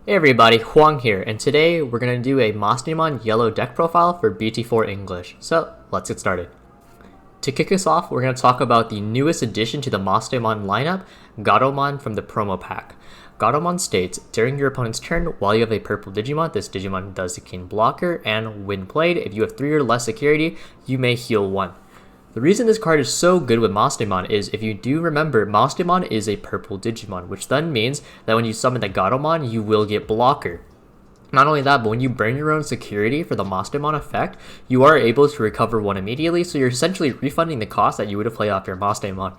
Hey everybody, Hoang here, and today we're going to do a Mastemon yellow deck profile for BT4 English. So, let's get started. To kick us off, we're going to talk about the newest addition to the Mastemon lineup, Gotomon from the promo pack. Gotomon states, during your opponent's turn, while you have a purple Digimon, this Digimon does the King Blocker, and when played, if you have 3 or less security, you may heal 1. The reason this card is so good with Mastemon is, if you do remember, Mastemon is a purple Digimon, which then means that when you summon the Gotomon, you will get Blocker. Not only that, but when you burn your own security for the Mastemon effect, you are able to recover 1 immediately, so you're essentially refunding the cost that you would have played off your Mastemon.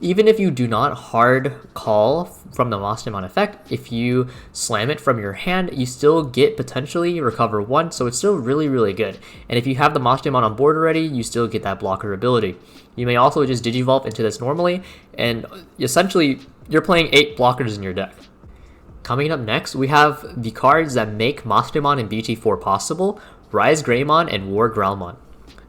Even if you do not hard call from the Mastemon effect, if you slam it from your hand, you still get potentially recover 1, so it's still really good. And if you have the Mastemon on board already, you still get that blocker ability. You may also just Digivolve into this normally, and essentially, you're playing 8 blockers in your deck. Coming up next, we have the cards that make Mastemon and BT4 possible, Ryze Greymon and War Greymon.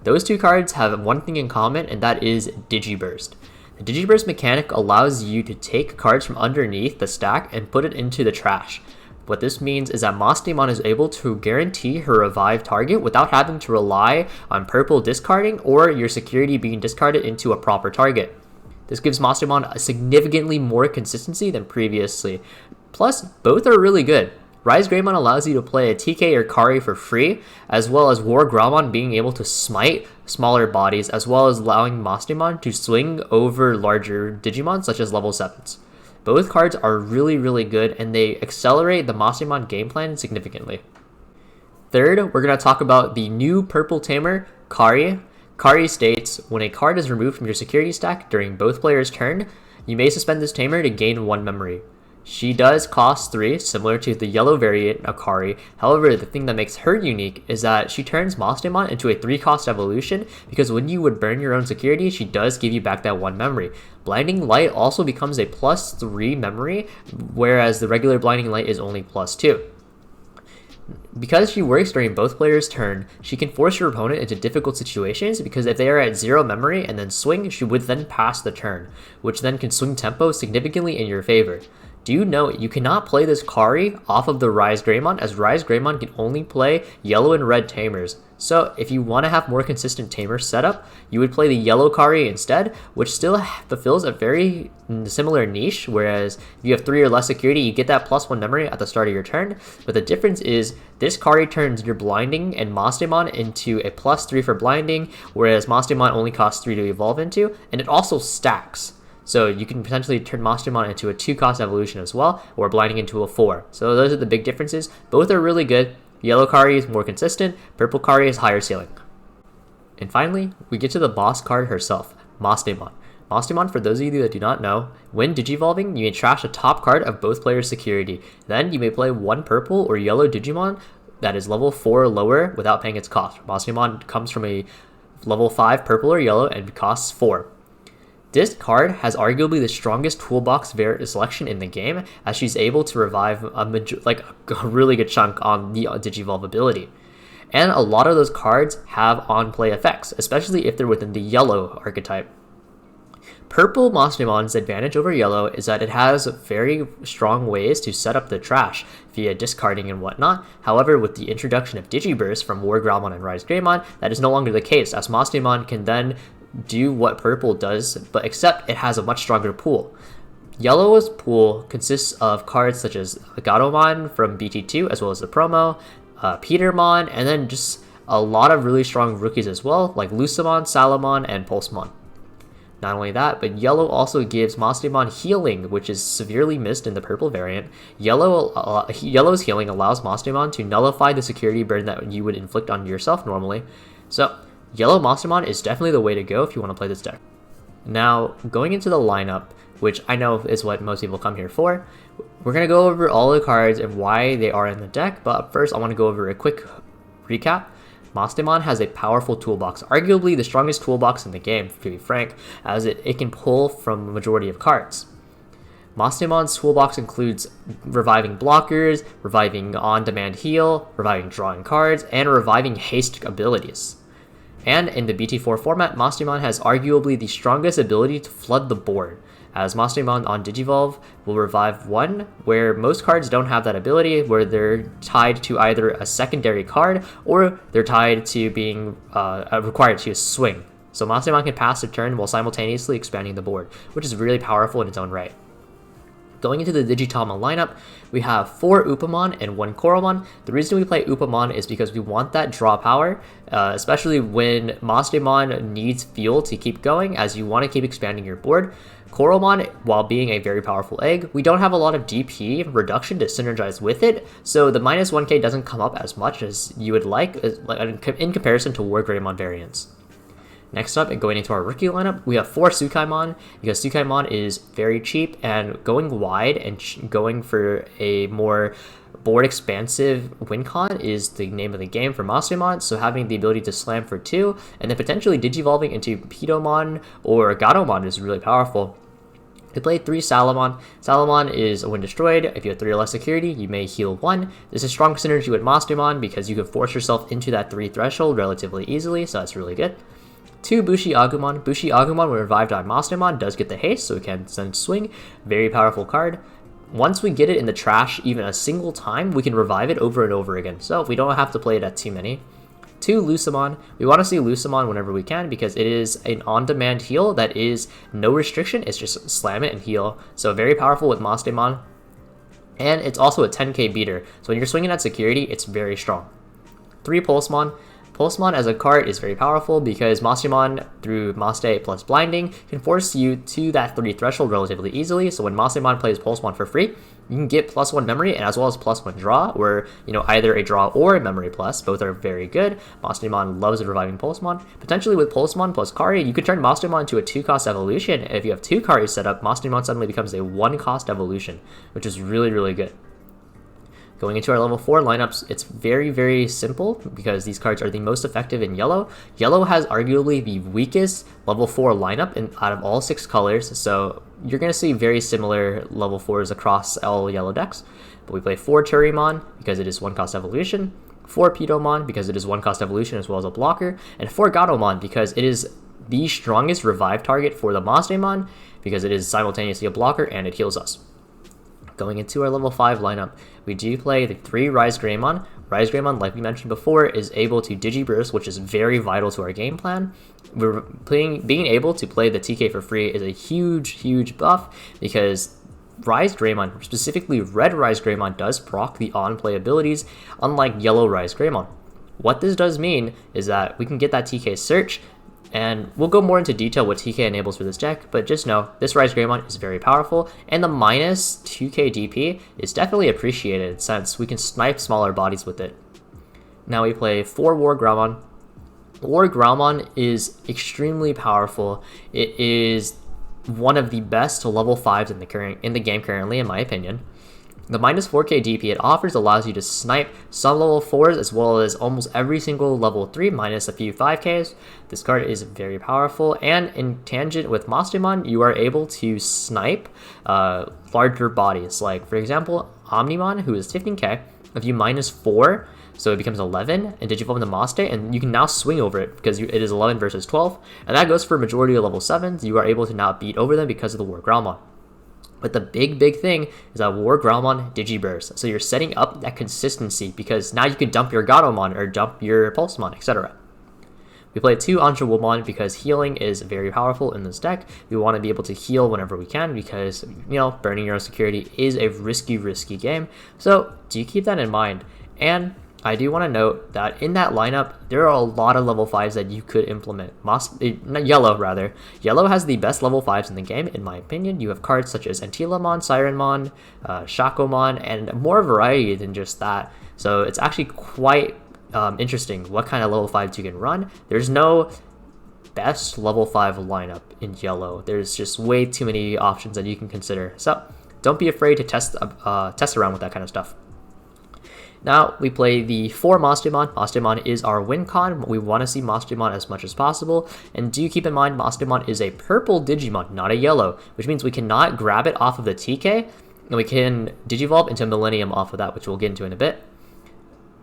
Those two cards have one thing in common, and that is Digiburst. The Digiburst mechanic allows you to take cards from underneath the stack and put it into the trash. What this means is that Mastemon is able to guarantee her revive target without having to rely on purple discarding or your security being discarded into a proper target. This gives Mastemon a significantly more consistency than previously. Plus, both are really good. Ryze Greymon allows you to play a TK or Kari for free, as well as War Greymon being able to smite smaller bodies, as well as allowing Mastemon to swing over larger Digimon such as level 7s. Both cards are really good, and they accelerate the Mastemon game plan significantly. Third, we're going to talk about the new purple tamer, Kari. Kari states, when a card is removed from your security stack during both players' turn, you may suspend this tamer to gain 1 memory. She does cost 3, similar to the yellow variant of Kari. However, the thing that makes her unique is that she turns Mastemon into a 3-cost evolution, because when you would burn your own security, she does give you back that 1 memory. Blinding Light also becomes a +3 memory, whereas the regular Blinding Light is only +2. Because she works during both players' turn, she can force your opponent into difficult situations, because if they are at 0 memory and then swing, she would then pass the turn, which then can swing tempo significantly in your favor. Do note, you cannot play this Kari off of the Ryze Greymon, as Ryze Greymon can only play yellow and red tamers. So if you want to have more consistent tamer setup, you would play the yellow Kari instead, which still fulfills a very similar niche, whereas if you have 3 or less security, you get that +1 memory at the start of your turn. But the difference is, this Kari turns your blinding and Mastemon into a +3 for blinding, whereas Mastemon only costs 3 to evolve into, and it also stacks. So you can potentially turn Mastemon into a 2-cost evolution as well, or blinding into a 4. So those are the big differences. Both are really good. Yellow Kari is more consistent, purple Kari is higher ceiling. And finally, we get to the boss card herself, Mastemon. Mastemon, for those of you that do not know, when Digivolving, you may trash the top card of both players' security. Then you may play 1 purple or yellow Digimon that is level 4 or lower without paying its cost. Mastemon comes from a level 5 purple or yellow and costs 4. This card has arguably the strongest toolbox selection in the game, as she's able to revive a really good chunk on the Digivolve ability. And a lot of those cards have on-play effects, especially if they're within the yellow archetype. Purple Mastemon's advantage over yellow is that it has very strong ways to set up the trash via discarding and whatnot. However, with the introduction of Digiburst from War Greymon and Ryze Greymon, that is no longer the case, as Mastemon can then do what purple does, but except it has a much stronger pool. Yellow's pool consists of cards such as Gotomon from BT2 as well as the promo, Petermon, and then just a lot of really strong rookies as well, like Lucemon, Salamon, and Pulsemon. Not only that, but yellow also gives Mastemon healing, which is severely missed in the purple variant. Yellow's healing allows Mastemon to nullify the security burn that you would inflict on yourself normally. So yellow Mastemon is definitely the way to go if you want to play this deck. Now, going into the lineup, which I know is what most people come here for, we're going to go over all the cards and why they are in the deck, but first I want to go over a quick recap. Mastemon has a powerful toolbox, arguably the strongest toolbox in the game, to be frank, as it can pull from a majority of cards. Mastemon's toolbox includes reviving blockers, reviving on-demand heal, reviving drawing cards, and reviving haste abilities. And in the BT4 format, Mastemon has arguably the strongest ability to flood the board, as Mastemon on Digivolve will revive 1, where most cards don't have that ability, where they're tied to either a secondary card or they're tied to being required to swing. So Mastemon can pass a turn while simultaneously expanding the board, which is really powerful in its own right. Going into the Digitomon lineup, we have 4 Upamon and 1 Koromon. The reason we play Upamon is because we want that draw power, especially when Mastemon needs fuel to keep going, as you want to keep expanding your board. Koromon, while being a very powerful egg, we don't have a lot of DP reduction to synergize with it, so the minus 1k doesn't come up as much as you would like in comparison to War Greymon variants. Next up, and going into our rookie lineup, we have 4 Tsukaimon, because Tsukaimon is very cheap, and going wide and going for a more board expansive win con is the name of the game for Mastemon, so having the ability to slam for 2, and then potentially digivolving into Pidomon or Gotomon is really powerful. We play 3 Salamon. Salamon is when destroyed, if you have 3 or less security, you may heal 1. There's a strong synergy with Mastemon because you can force yourself into that 3 threshold relatively easily, so that's really good. 2 Bushi Agumon. Bushi Agumon, when revived on Mastemon, does get the haste, so it can send swing. Very powerful card. Once we get it in the trash even a single time, we can revive it over and over again, so we don't have to play it at too many. 2 Lucemon. We want to see Lucemon whenever we can because it is an on-demand heal that is no restriction, it's just slam it and heal. So very powerful with Mastemon. And it's also a 10k beater, so when you're swinging at security, it's very strong. 3 Pulsemon. Pulsemon as a card is very powerful because Mastemon, through Maste plus Blinding, can force you to that 3 threshold relatively easily, so when Mastemon plays Pulsemon for free, you can get +1 memory and as well as +1 draw, where, either a draw or a memory plus, both are very good. Mastemon loves reviving Pulsemon. Potentially with Pulsemon plus Kari, you could turn Mastemon to a 2-cost evolution, and if you have 2 Kari set up, Mastemon suddenly becomes a 1-cost evolution, which is really, really good. Going into our level 4 lineups, it's very, very simple because these cards are the most effective in yellow. Yellow has arguably the weakest level 4 lineup out of all 6 colors, so you're going to see very similar level 4s across all yellow decks. But we play 4 Turimon because it is 1-cost evolution, 4 Pidomon because it is 1-cost evolution as well as a blocker, and 4 Gotomon because it is the strongest revive target for the Mastemon because it is simultaneously a blocker and it heals us. Going into our level 5 lineup, we do play the 3 Ryze Greymon. Ryze Greymon, like we mentioned before, is able to Digiburst, which is very vital to our game plan. Being able to play the TK for free is a huge, huge buff because Ryze Greymon, specifically Red Ryze Greymon, does proc the on-play abilities, unlike Yellow Ryze Greymon. What this does mean is that we can get that TK search, and we'll go more into detail what TK enables for this deck, but just know this Ryze Greymon is very powerful, and the minus 2k DP is definitely appreciated since we can snipe smaller bodies with it. Now we play 4 War Greymon. War Greymon is extremely powerful. It is one of the best level 5s in the game currently, in my opinion. The minus 4k DP it offers allows you to snipe some level 4s as well as almost every single level 3 minus a few 5ks. This card is very powerful, and in tangent with Mastemon, you are able to snipe larger bodies. Like, for example, Omnimon, who is 15k, if you minus 4, so it becomes 11, and Digivolve into Maste, and you can now swing over it because it is 11 versus 12, and that goes for majority of level 7s. You are able to now beat over them because of the War Greymon. But the big thing is that War Greymon Digiburst. So you're setting up that consistency because now you can dump your Gotomon or dump your Pulsemon, etc. We play 2 Anshawumon because healing is very powerful in this deck. We want to be able to heal whenever we can because, burning your own security is a risky game. So do keep that in mind. And I do want to note that in that lineup, there are a lot of level 5s that you could implement. Yellow, rather. Yellow has the best level 5s in the game, in my opinion. You have cards such as Antilamon, Sirenmon, Shakomon, and more variety than just that. So it's actually quite interesting what kind of level 5s you can run. There's no best level 5 lineup in yellow. There's just way too many options that you can consider. So don't be afraid to test around with that kind of stuff. Now we play the 4 Mastemon. Mastemon is our win con. We want to see Mastemon as much as possible. And do keep in mind, Mastemon is a purple Digimon, not a yellow, which means we cannot grab it off of the TK, and we can Digivolve into Millennium off of that, which we'll get into in a bit.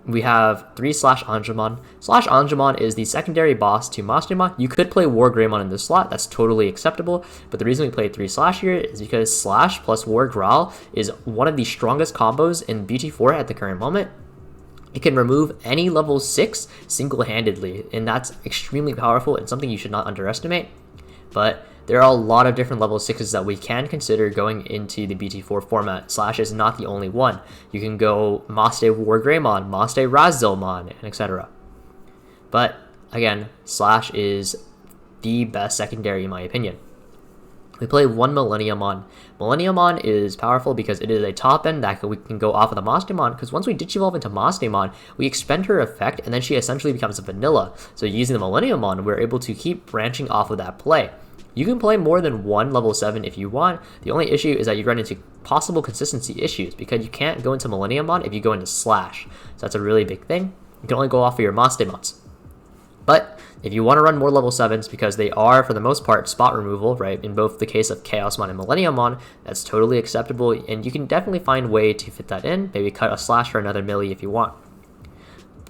we have 3 Slash Angemon. Slash Angemon is the secondary boss to Mastemon. You could play War Greymon in this slot, that's totally acceptable, but the reason we played 3 Slash here is because Slash plus War Growl is one of the strongest combos in BT4 at the current moment. It can remove any level 6 single-handedly, and that's extremely powerful and something you should not underestimate. But there are a lot of different level 6s that we can consider going into the BT4 format. Slash is not the only one. You can go Maste War Greymon, Maste Ryze Greymon, and etc. But again, Slash is the best secondary in my opinion. We play 1 Millenniumon. Millenniumon is powerful because it is a top end that we can go off of the Mastemon, because once we Digivolve into Mastemon, we expend her effect and then she essentially becomes a vanilla. So using the Millenniumon, we're able to keep branching off of that play. You can play more than 1 level 7 if you want. The only issue is that you run into possible consistency issues because you can't go into Millenniumon if you go into Slash. So that's a really big thing. You can only go off of your Mastemons. But if you want to run more level 7s, because they are, for the most part, spot removal, right, in both the case of Chaosmon and Millenniumon, that's totally acceptable, and you can definitely find a way to fit that in. Maybe cut a Slash for another melee if you want.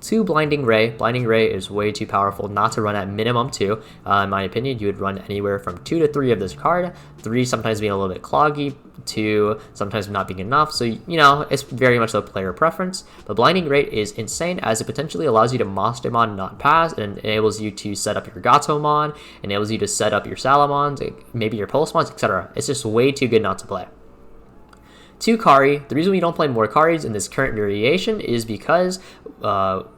2 Blinding Ray. Blinding Ray is way too powerful not to run at minimum 2. In my opinion, you would run anywhere from 2 to 3 of this card. 3 sometimes being a little bit cloggy, 2 sometimes not being enough. So, you know, it's very much a player preference. But Blinding Ray is insane as it potentially allows you to Mastemon not pass and enables you to set up your Gotomon, enables you to set up your Salamons, maybe your Pulsemons, etc. It's just way too good not to play. 2 Kari. The reason we don't play more Karis in this current variation is because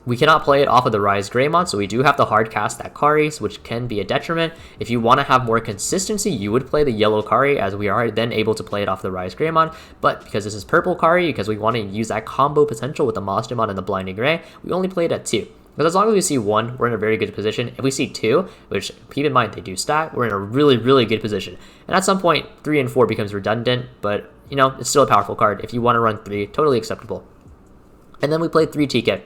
we cannot play it off of the Ryze Greymon, so we do have to hard cast that Kari, which can be a detriment. If you want to have more consistency, you would play the yellow Kari, as we are then able to play it off the Ryze Greymon. But because this is purple Kari, because we want to use that combo potential with the Mastemon and the Blinding Ray, we only play it at 2. Because as long as we see 1, we're in a very good position. If we see 2, which keep in mind they do stack, we're in a really, really good position. And at some point, 3 and 4 becomes redundant, but you know, it's still a powerful card. If you want to run 3, totally acceptable. And then we played 3 TK.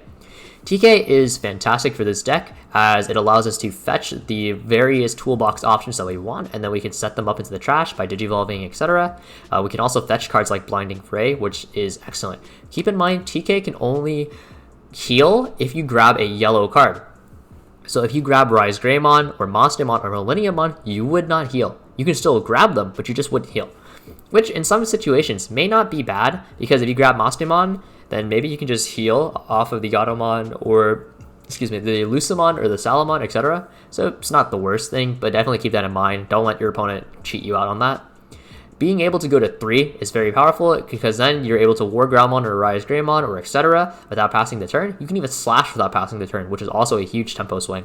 TK is fantastic for this deck as it allows us to fetch the various toolbox options that we want, and then we can set them up into the trash by digivolving, etc. We can also fetch cards like Blinding Ray, which is excellent. Keep in mind, TK can only heal if you grab a yellow card. So if you grab Ryze Greymon or Mastemon or Millenniumon, you would not heal. You can still grab them, but you just wouldn't heal. Which in some situations may not be bad, because if you grab Mastemon, then maybe you can just heal off of the Gotomon or, excuse me, the Lucemon or the Salamon, etc. So it's not the worst thing, but definitely keep that in mind. Don't let your opponent cheat you out on that. Being able to go to 3 is very powerful, because then you're able to War Greymon or Ryze Greymon or etc. without passing the turn. You can even Slash without passing the turn, which is also a huge tempo swing.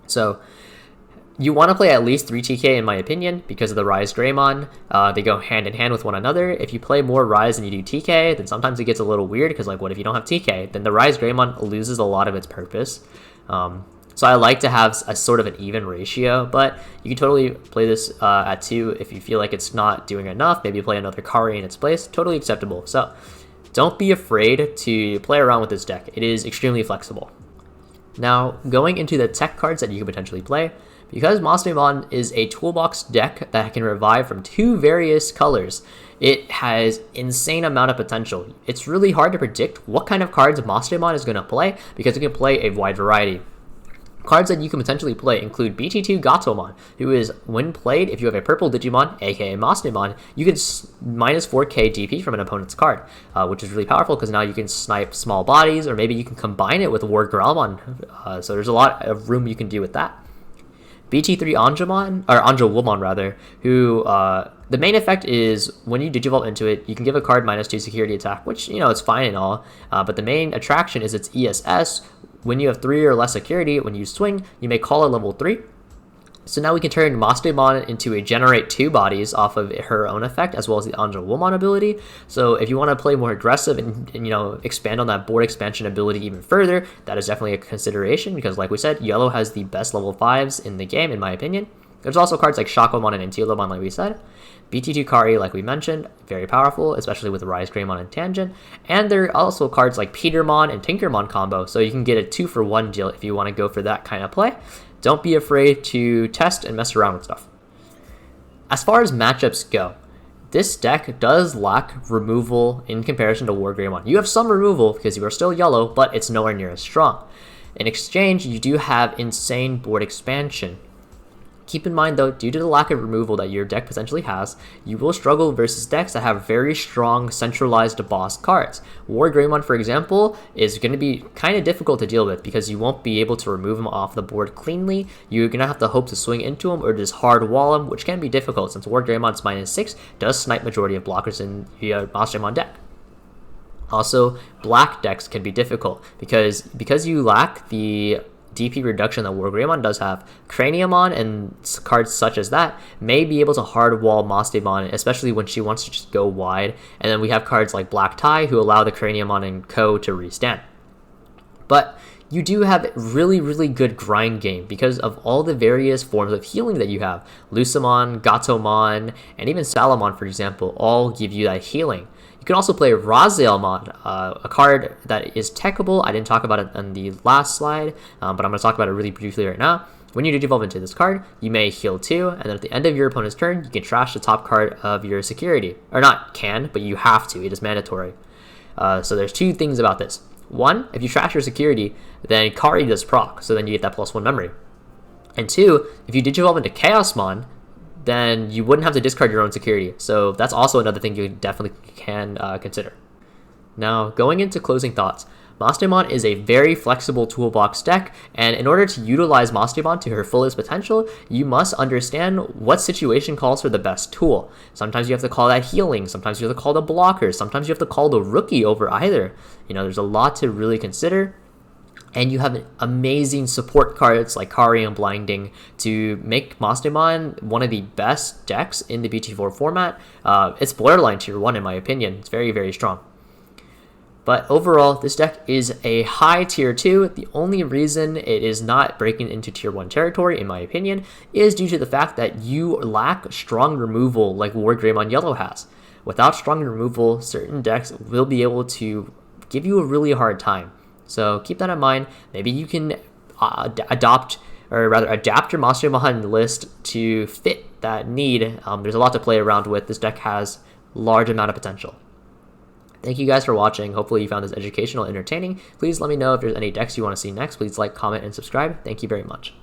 So you want to play at least 3 TK in my opinion, because of the Ryze Greymon. They go hand in hand with one another. If you play more Ryze than you do TK, then sometimes it gets a little weird, because like, what if you don't have TK? Then the Ryze Greymon loses a lot of its purpose. So I like to have a sort of an even ratio, but you can totally play this at 2 if you feel like it's not doing enough. Maybe play another Kari in its place. Totally acceptable. So don't be afraid to play around with this deck. It is extremely flexible. Now, going into the tech cards that you can potentially play, because Mastemon is a toolbox deck that can revive from 2 various colors, it has insane amount of potential. It's really hard to predict what kind of cards Mastemon is going to play, because it can play a wide variety. Cards that you can potentially play include BT2 Gotomon, who is, when played, if you have a purple Digimon, aka Mastemon, you can minus 4k DP from an opponent's card, which is really powerful because now you can snipe small bodies, or maybe you can combine it with War Greymon, so there's a lot of room you can do with that. BT3 Angemon, or Angelwomon rather, who, the main effect is when you Digivolve into it, you can give a card minus 2 security attack, which, you know, it's fine and all, but the main attraction is its ESS. When you have 3 or less security, when you swing, you may call a level 3. So now we can turn Mastemon into a generate 2 bodies off of her own effect, as well as the Angelwomon ability. So if you want to play more aggressive and you know, expand on that board expansion ability even further, that is definitely a consideration, because like we said, yellow has the best level 5s in the game, in my opinion. There's also cards like Shakomon and Antilomon, like we said. BT2 Kari, like we mentioned, very powerful, especially with Ryze Greymon and Tangent. And there are also cards like Petermon and Tinkermon combo, so you can get a 2-for-1 deal if you want to go for that kind of play. Don't be afraid to test and mess around with stuff. As far as matchups go, this deck does lack removal in comparison to War Greymon. You have some removal because you are still yellow, but it's nowhere near as strong. In exchange, you do have insane board expansion. Keep in mind though, due to the lack of removal that your deck potentially has, you will struggle versus decks that have very strong centralized boss cards. War Greymon, for example, is going to be kind of difficult to deal with because you won't be able to remove him off the board cleanly. You're going to have to hope to swing into him or just hard wall him, which can be difficult since War Greymon's -6 does snipe majority of blockers in the Mastemon deck. Also, black decks can be difficult because you lack the DP reduction that War Greymon does have. Craniumon and cards such as that may be able to hard wall Mastemon, especially when she wants to just go wide. And then we have cards like Black Tie who allow the Craniumon and Co to restand. But you do have really good grind game because of all the various forms of healing that you have. Lucemon, Gotomon, and even Salamon, for example, all give you that healing. You can also play Ryze Greymon, a card that is techable. I didn't talk about it on the last slide, but I'm going to talk about it really briefly right now. When you Digivolve into this card, you may heal 2, and then at the end of your opponent's turn, you can trash the top card of your security. Or not can, but you have to. It is mandatory. So there's 2 things about this. 1, if you trash your security, then Kari does proc, so then you get that +1 memory. And 2, if you Digivolve into Chaosmon, then you wouldn't have to discard your own security. So that's also another thing you definitely can consider. Now, going into closing thoughts, Mastemon is a very flexible toolbox deck, and in order to utilize Mastemon to her fullest potential, you must understand what situation calls for the best tool. Sometimes you have to call that healing, sometimes you have to call the blockers, sometimes you have to call the rookie over either. There's a lot to really consider. And you have amazing support cards like Kari and Blinding to make Mastemon one of the best decks in the BT4 format. It's borderline tier 1 in my opinion. It's very strong. But overall, this deck is a high tier 2. The only reason it is not breaking into tier 1 territory, in my opinion, is due to the fact that you lack strong removal like War Greymon Yellow has. Without strong removal, certain decks will be able to give you a really hard time. So keep that in mind. Maybe you can adapt your Mastemon list to fit that need. There's a lot to play around with. This deck has large amount of potential. Thank you guys for watching. Hopefully you found this educational, entertaining. Please let me know if there's any decks you want to see next. Please like, comment, and subscribe. Thank you very much.